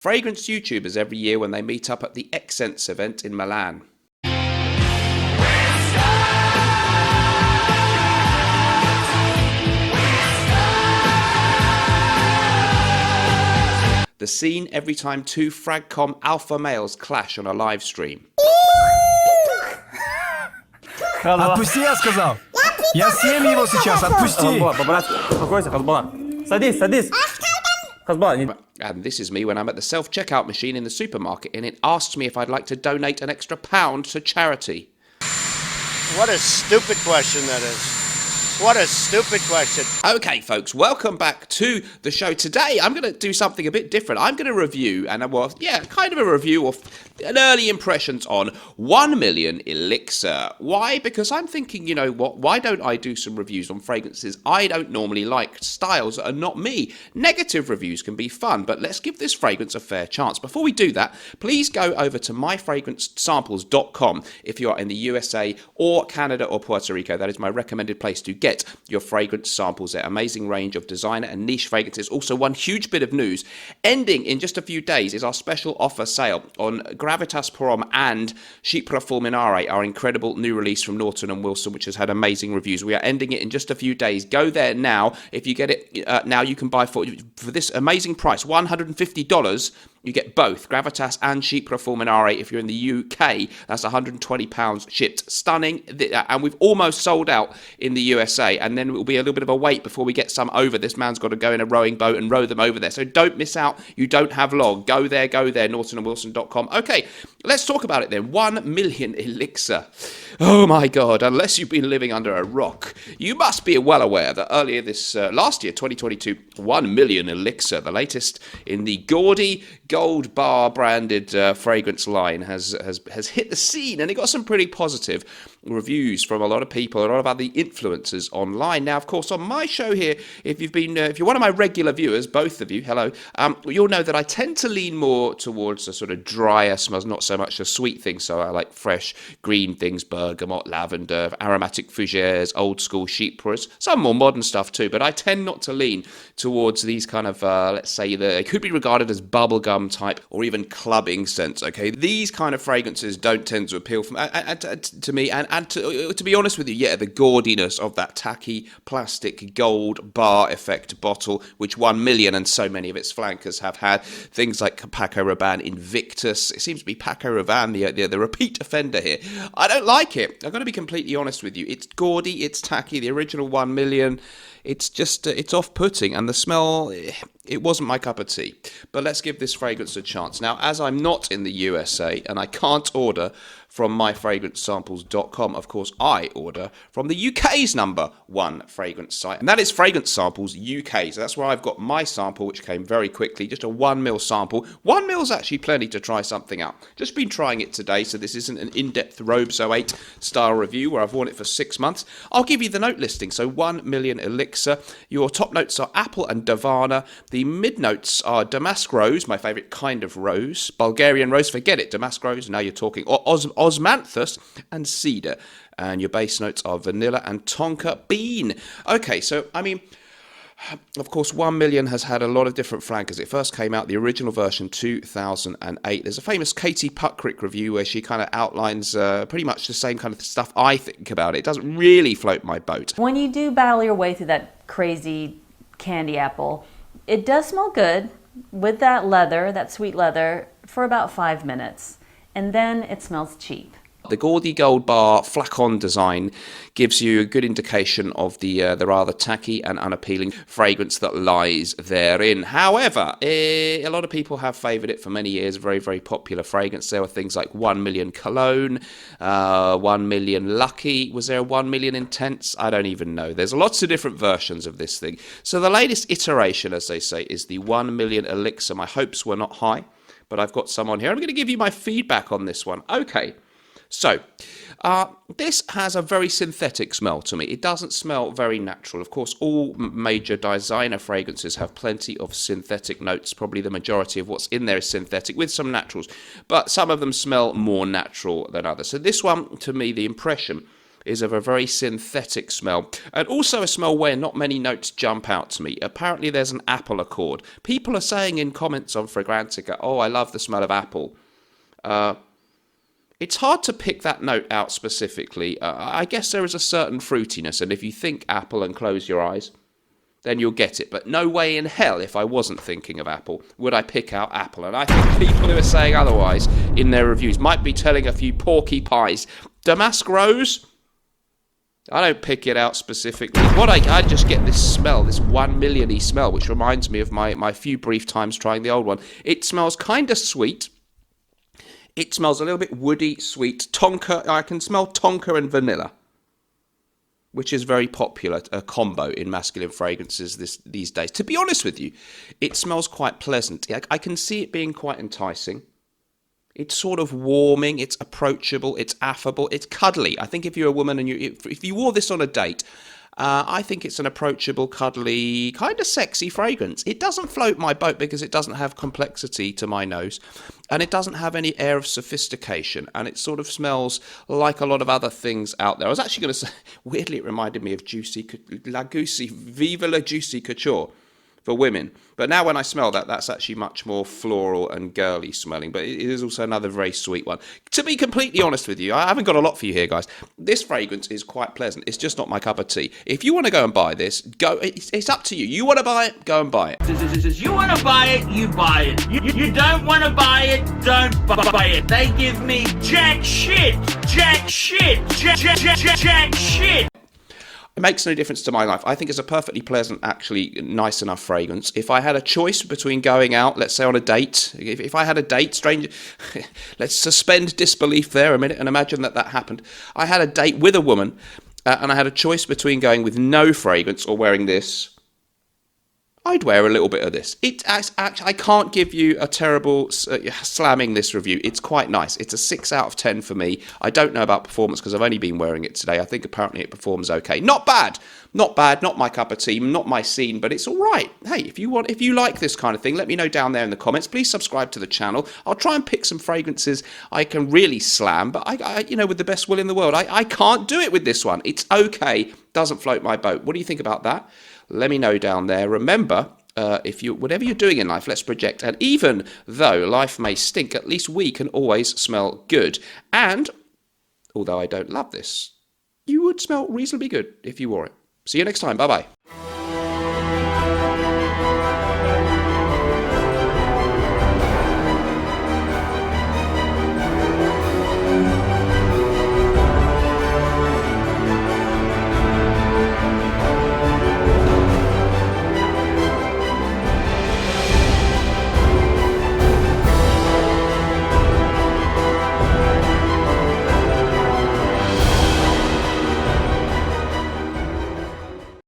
Fragrance YouTubers every year when they meet up at the Excense event in Milan. The scene every time two Fragcom alpha males clash on a live stream. Отпусти, я сказал. Я съем его сейчас, отпусти. Садись. And this is me when I'm at the self-checkout machine in the supermarket and it asks me if I'd like to donate an extra £1 to charity. What a stupid question that is. What a stupid question. Okay, folks, welcome back to the show. Today, I'm going to do something a bit different. I'm going to review, kind of a review of an early impressions on 1 million Elixir. Why? Because I'm thinking, you know what, why don't I do some reviews on fragrances I don't normally like, styles that are not me? Negative reviews can be fun, but let's give this fragrance a fair chance. Before we do that, please go over to myfragrancesamples.com if you are in the USA or Canada or Puerto Rico. That is my recommended place to get your fragrance samples there. Amazing range of designer and niche fragrances. Also, one huge bit of news. Ending in just a few days is our special offer sale on Gravitas Porom and Chypre Fulminare, our incredible new release from Naughton and Wilson, which has had amazing reviews. We are ending it in just a few days. Go there now. If you get it now, you can buy for this amazing price, $150. You get both Gravitas and Chypre Fulminare. If you're in the UK, that's £120 shipped. Stunning. And we've almost sold out in the USA. And then it will be a little bit of a wait before we get some over. This man's got to go in a rowing boat and row them over there. So don't miss out. You don't have long. Go there, nortonandwilson.com. Okay, let's talk about it then. 1 million Elixir. Oh my God, unless you've been living under a rock, you must be well aware that earlier this last year, 2022, 1 million Elixir, the latest in the gaudy Gold Bar branded fragrance line, has hit the scene, and it got some pretty positive reviews from a lot of people, a lot of other influencers online. Now, of course, on my show here, if you're one of my regular viewers, both of you, hello, you'll know that I tend to lean more towards the sort of drier smells, not so much the sweet things. So I like fresh green things, bergamot, lavender, aromatic fougères, old school chypres, some more modern stuff too. But I tend not to lean towards these kind of, let's say, it could be regarded as bubblegum type or even clubbing scents. Okay, these kind of fragrances don't tend to appeal to me. And to be honest with you, yeah, the gaudiness of that tacky plastic gold bar effect bottle, which 1 million and so many of its flankers have had. Things like Paco Rabanne Invictus. It seems to be Paco Rabanne, the repeat offender here. I don't like it. I've got to be completely honest with you. It's gaudy, it's tacky. The original 1 million, it's just, it's off-putting. And the smell, it wasn't my cup of tea. But let's give this fragrance a chance. Now, as I'm not in the USA and I can't order from myfragrancesamples.com, of course, I order from the UK's number one fragrance site, and that is Fragrance Samples UK. So that's where I've got my sample, which came very quickly, just a 1 ml sample. 1 ml's actually plenty to try something out. Just been trying it today, so this isn't an in-depth Robeso 8 style review where I've worn it for 6 months. I'll give you the note listing. So 1 million Elixir. Your top notes are apple and Davana. The mid notes are damask rose, my favourite kind of rose. Bulgarian rose, forget it, damask rose, now you're talking. Or osmanthus and cedar. And your base notes are vanilla and tonka bean. Okay, so, I mean, of course, 1 million has had a lot of different flankers. It first came out, the original version, 2008. There's a famous Katie Puckrick review where she kind of outlines pretty much the same kind of stuff I think about it. It doesn't really float my boat. When you do battle your way through that crazy candy apple, it does smell good with that leather, that sweet leather, for about 5 minutes. And then it smells cheap. The gaudy gold bar flacon design gives you a good indication of the rather tacky and unappealing fragrance that lies therein. However, a lot of people have favoured it for many years. Very, very popular fragrance. There were things like 1 million Cologne, 1 million Lucky. Was there a 1 million Intense? I don't even know. There's lots of different versions of this thing. So the latest iteration, as they say, is the 1 million Elixir. My hopes were not high, but I've got some on here. I'm going to give you my feedback on this one. Okay. So, this has a very synthetic smell to me. It doesn't smell very natural. Of course, all major designer fragrances have plenty of synthetic notes. Probably the majority of what's in there is synthetic with some naturals. But some of them smell more natural than others. So this one, to me, the impression is of a very synthetic smell, and also a smell where not many notes jump out to me. Apparently there's an apple accord. People are saying in comments on Fragrantica, oh, I love the smell of apple. It's hard to pick that note out specifically. I guess there is a certain fruitiness, and if you think apple and close your eyes, then you'll get it. But no way in hell, if I wasn't thinking of apple, would I pick out apple. And I think people who are saying otherwise in their reviews might be telling a few porky pies. Damask rose? I don't pick it out specifically. I just get this smell, this 1 million-y smell, which reminds me of my few brief times trying the old one. It smells kind of sweet. It smells a little bit woody, sweet. Tonka, I can smell tonka and vanilla, which is very popular, a combo in masculine fragrances these days. To be honest with you, it smells quite pleasant. I can see it being quite enticing. It's sort of warming, it's approachable, it's affable, it's cuddly. I think if you're a woman and if you wore this on a date, I think it's an approachable, cuddly, kind of sexy fragrance. It doesn't float my boat because it doesn't have complexity to my nose, and it doesn't have any air of sophistication, and it sort of smells like a lot of other things out there. I was actually going to say, weirdly, it reminded me of Viva la Juicy Couture for women. But now when I smell that, that's actually much more floral and girly smelling. But it is also another very sweet one. To be completely honest with you, I haven't got a lot for you here, guys. This fragrance is quite pleasant. It's just not my cup of tea. If you want to go and buy this, go. It's up to you. You want to buy it, go and buy it. You want to buy it, you buy it. You don't want to buy it, don't buy it. They give me jack shit. Jack shit. Jack shit. It makes no difference to my life. I think it's a perfectly pleasant, actually nice enough fragrance. If I had a choice between going out, let's say on a date, if I had a date, stranger, let's suspend disbelief there a minute and imagine that happened. I had a date with a woman and I had a choice between going with no fragrance or wearing this. I'd wear a little bit of this. I can't give you a terrible slamming this review. It's quite nice. It's a 6 out of 10 for me. I don't know about performance because I've only been wearing it today. I think apparently it performs okay. Not bad. Not my cup of tea, not my scene, but it's all right. Hey, if you like this kind of thing, let me know down there in the comments. Please subscribe to the channel. I'll try and pick some fragrances I can really slam, but I with the best will in the world, I can't do it with this one. It's okay. Doesn't float my boat. What do you think about that? Let me know down there. Remember, whatever you're doing in life, let's project. And even though life may stink, at least we can always smell good. And although I don't love this, you would smell reasonably good if you wore it. See you next time. Bye-bye.